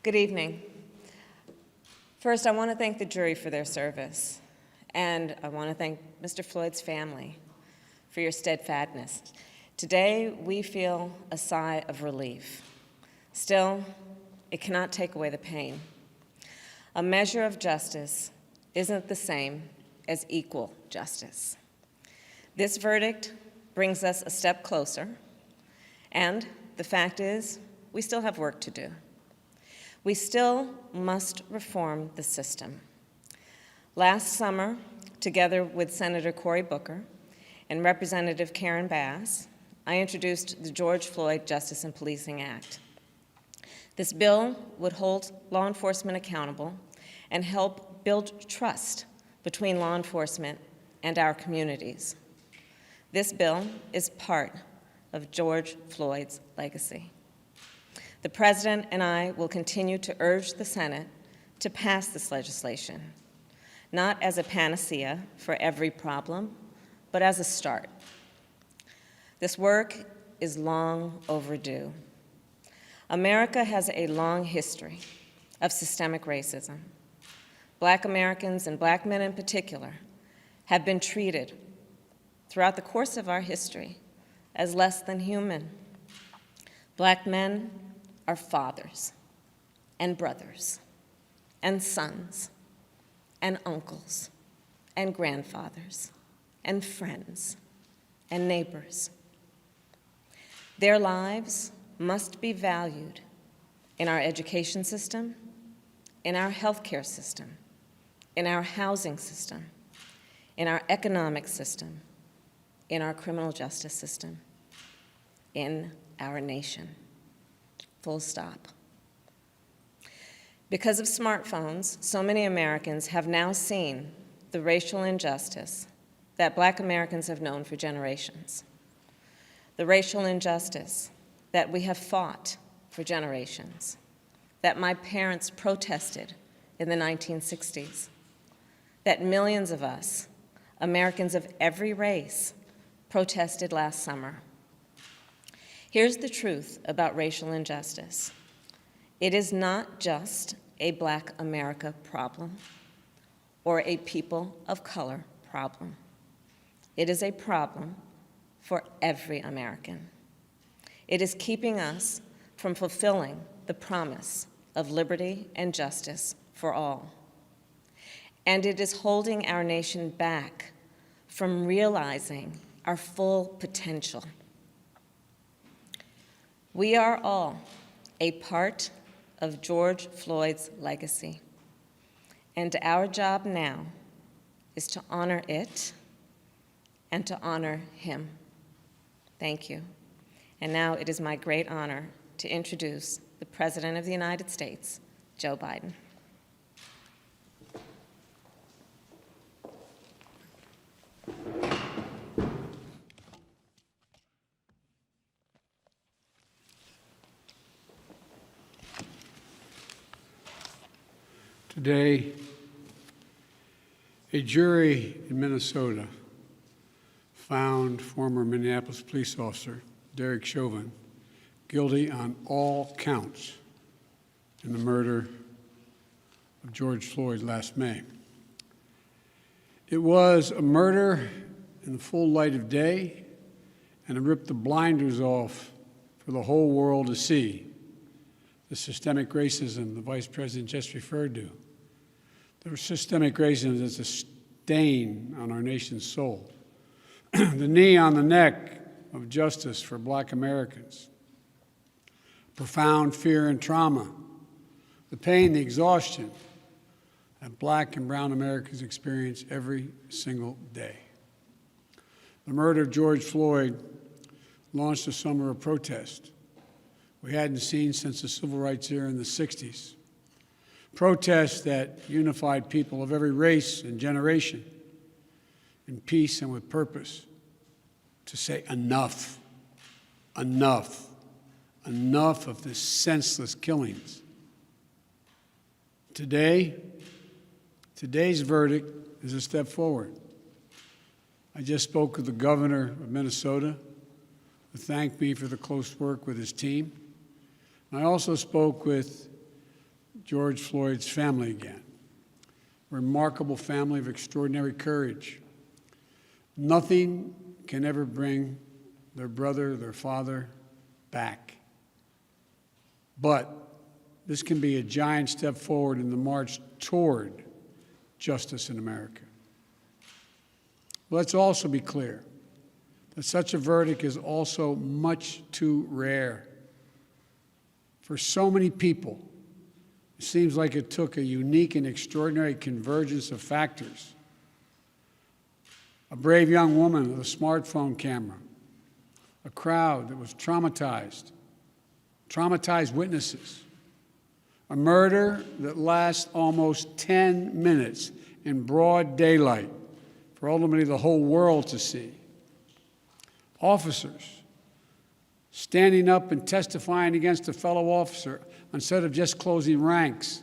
Good evening. First, I want to thank the jury for their service, and I want to thank Mr. Floyd's family for your steadfastness. Today, we feel a sigh of relief. Still, it cannot take away the pain. A measure of justice isn't the same as equal justice. This verdict brings us a step closer, and the fact is, we still have work to do. We still must reform the system. Last summer, together with Senator Cory Booker and Representative Karen Bass, I introduced the George Floyd Justice and Policing Act. This bill would hold law enforcement accountable and help build trust between law enforcement and our communities. This bill is part of George Floyd's legacy. The President and I will continue to urge the Senate to pass this legislation, not as a panacea for every problem, but as a start. This work is long overdue. America has a long history of systemic racism. Black Americans, and Black men in particular, have been treated throughout the course of our history as less than human. Black men are fathers and brothers and sons and uncles and grandfathers and friends and neighbors. Their lives must be valued in our education system, in our healthcare system, in our housing system, in our economic system, in our criminal justice system, in our nation. Full stop. Because of smartphones, so many Americans have now seen the racial injustice that Black Americans have known for generations. The racial injustice that we have fought for generations, that my parents protested in the 1960s, that millions of us, Americans of every race, protested last summer. Here's the truth about racial injustice. It is not just a Black America problem or a people of color problem. It is a problem for every American. It is keeping us from fulfilling the promise of liberty and justice for all. And it is holding our nation back from realizing our full potential. We are all a part of George Floyd's legacy, and our job now is to honor it and to honor him. Thank you. And now it is my great honor to introduce the President of the United States, Joe Biden. Today, a jury in Minnesota found former Minneapolis police officer Derek Chauvin guilty on all counts in the murder of George Floyd last May. It was a murder in the full light of day, and it ripped the blinders off for the whole world to see the systemic racism the Vice President just referred to. The systemic racism is a stain on our nation's soul. The knee on the neck of justice for Black Americans. Profound fear and trauma. The pain, the exhaustion that Black and brown Americans experience every single day. The murder of George Floyd launched a summer of protest we hadn't seen since the civil rights era in the 60s. Protests that unified people of every race and generation in peace and with purpose to say enough, enough, enough of this senseless killings. Today's verdict is a step forward. I just spoke with the governor of Minnesota, who thanked me for the close work with his team. I also spoke with George Floyd's family again. Remarkable family of extraordinary courage. Nothing can ever bring their brother, their father back. But this can be a giant step forward in the march toward justice in America. Let's also be clear that such a verdict is also much too rare. For so many people, it seems like it took a unique and extraordinary convergence of factors. A brave young woman with a smartphone camera, a crowd that was traumatized witnesses, a murder that lasts almost 10 minutes in broad daylight for ultimately the whole world to see. Officers standing up and testifying against a fellow officer instead of just closing ranks,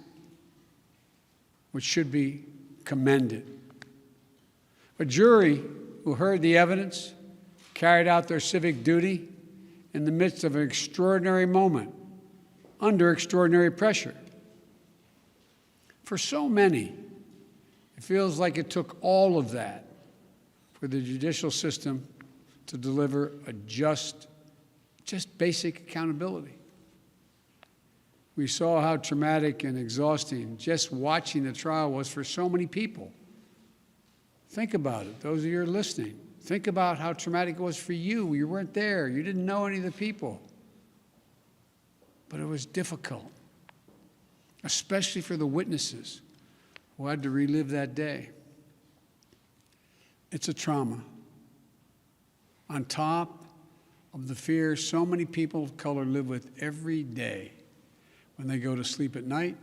which should be commended. A jury who heard the evidence, carried out their civic duty in the midst of an extraordinary moment, under extraordinary pressure. For so many, it feels like it took all of that for the judicial system to deliver a just basic accountability. We saw how traumatic and exhausting just watching the trial was for so many people. Think about it, those of you who are listening. Think about how traumatic it was for you. You weren't there. You didn't know any of the people. But it was difficult, especially for the witnesses who had to relive that day. It's a trauma. On top of the fear so many people of color live with every day when they go to sleep at night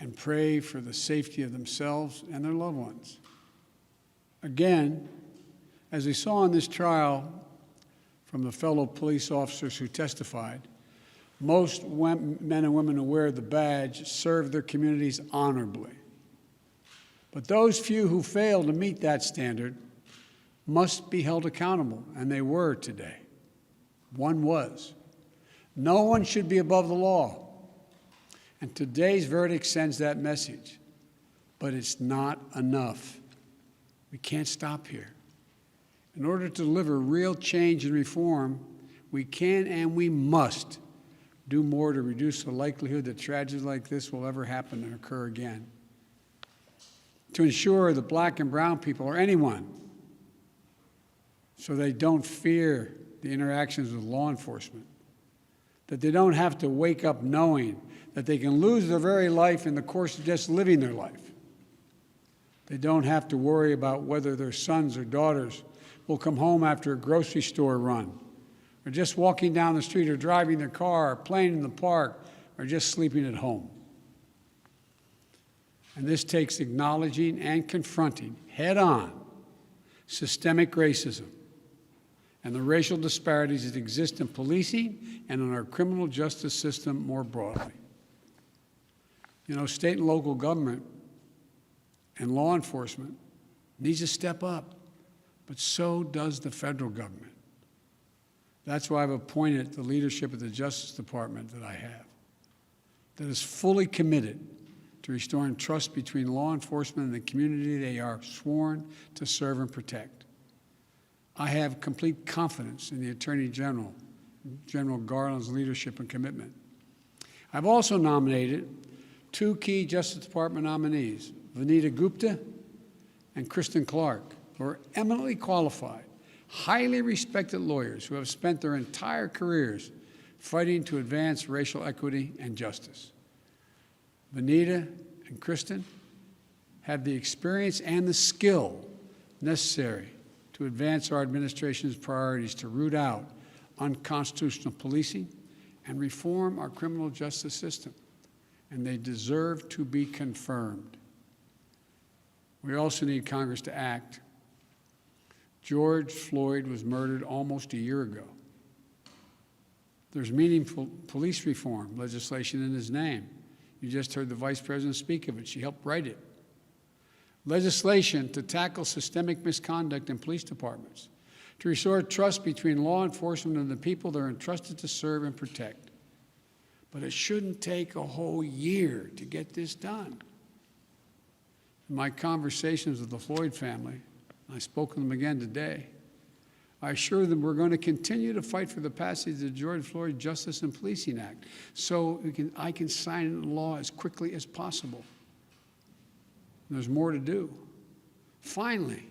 and pray for the safety of themselves and their loved ones. Again, as we saw in this trial from the fellow police officers who testified, most men and women who wear the badge serve their communities honorably. But those few who fail to meet that standard must be held accountable, and they were today. One was. No one should be above the law. And today's verdict sends that message. But it's not enough. We can't stop here. In order to deliver real change and reform, we can and we must do more to reduce the likelihood that tragedies like this will ever happen and occur again. To ensure that black and brown people, or anyone, so they don't fear the interactions with law enforcement, that they don't have to wake up knowing that they can lose their very life in the course of just living their life. They don't have to worry about whether their sons or daughters will come home after a grocery store run, or just walking down the street, or driving their car, or playing in the park, or just sleeping at home. And this takes acknowledging and confronting head-on systemic racism and the racial disparities that exist in policing and in our criminal justice system more broadly. You know, state and local government and law enforcement needs to step up, but so does the federal government. That's why I've appointed the leadership of the Justice Department that I have, that is fully committed to restoring trust between law enforcement and the community they are sworn to serve and protect. I have complete confidence in the Attorney General, General Garland's leadership and commitment. I've also nominated two key Justice Department nominees, Vanita Gupta and Kristen Clark, who are eminently qualified, highly respected lawyers who have spent their entire careers fighting to advance racial equity and justice. Vanita and Kristen have the experience and the skill necessary to advance our administration's priorities to root out unconstitutional policing and reform our criminal justice system, and they deserve to be confirmed. We also need Congress to act. George Floyd was murdered almost a year ago. There's meaningful police reform legislation in his name. You just heard the Vice President speak of it. She helped write it. Legislation to tackle systemic misconduct in police departments, to restore trust between law enforcement and the people they're entrusted to serve and protect. but it shouldn't take a whole year to get this done. In my conversations with the Floyd family, I spoke to them again today, I assured them we're going to continue to fight for the passage of the George Floyd Justice and Policing Act so I can sign it into law as quickly as possible. There's more to do. Finally,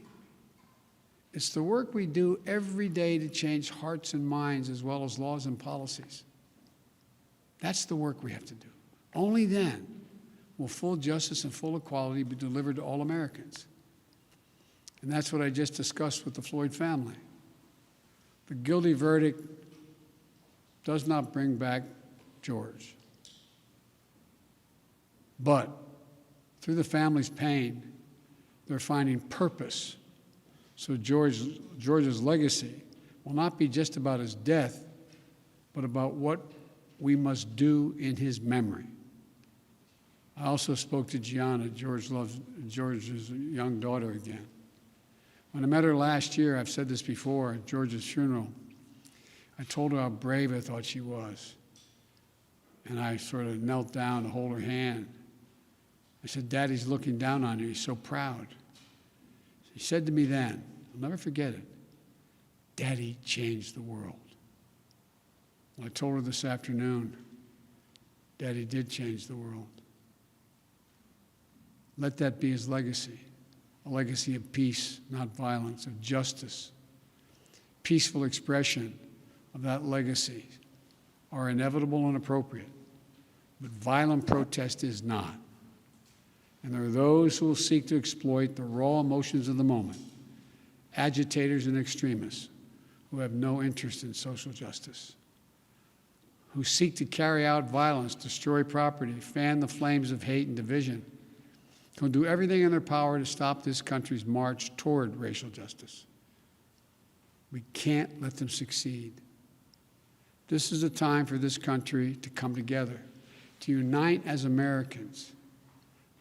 it's the work we do every day to change hearts and minds as well as laws and policies. That's the work we have to do. Only then will full justice and full equality be delivered to all Americans. And that's what I just discussed with the Floyd family. The guilty verdict does not bring back George. But through the family's pain, they're finding purpose. So George's legacy will not be just about his death, but about what we must do in his memory. I also spoke to Gianna, George's young daughter, again. When I met her last year, I've said this before, at George's funeral, I told her how brave I thought she was. And I sort of knelt down to hold her hand. I said, Daddy's looking down on you. He's so proud. She said to me then, I'll never forget it, Daddy changed the world. Well, I told her this afternoon, Daddy did change the world. Let that be his legacy, a legacy of peace, not violence, of justice. Peaceful expression of that legacy are inevitable and appropriate, but violent protest is not. And there are those who will seek to exploit the raw emotions of the moment, agitators and extremists who have no interest in social justice, who seek to carry out violence, destroy property, fan the flames of hate and division, who will do everything in their power to stop this country's march toward racial justice. We can't let them succeed. This is a time for this country to come together, to unite as Americans.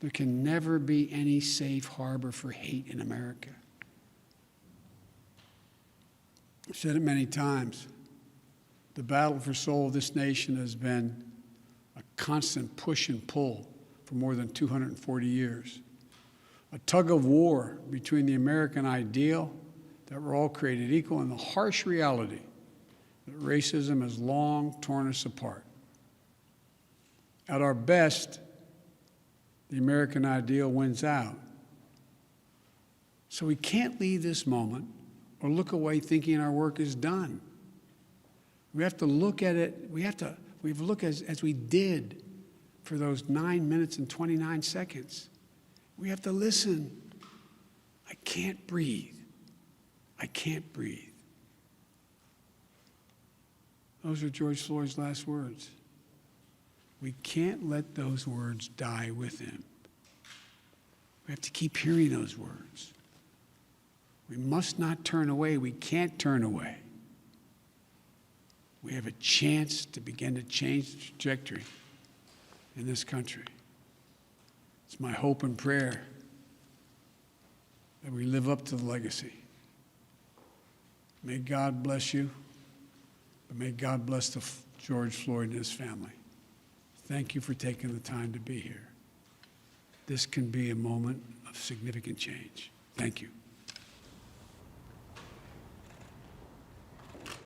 There can never be any safe harbor for hate in America. I've said it many times. The battle for soul of this nation has been a constant push and pull for more than 240 years. A tug of war between the American ideal that we're all created equal and the harsh reality that racism has long torn us apart. At our best, the American ideal wins out. So we can't leave this moment or look away thinking our work is done. We have to look at it, we have to look as we did for those 9 minutes and 29 seconds. We have to listen. I can't breathe. I can't breathe. Those are George Floyd's last words. We can't let those words die with him. We have to keep hearing those words. We must not turn away. We can't turn away. We have a chance to begin to change the trajectory in this country. It's my hope and prayer that we live up to the legacy. May God bless you, but may God bless George Floyd and his family. Thank you for taking the time to be here. This can be a moment of significant change. Thank you.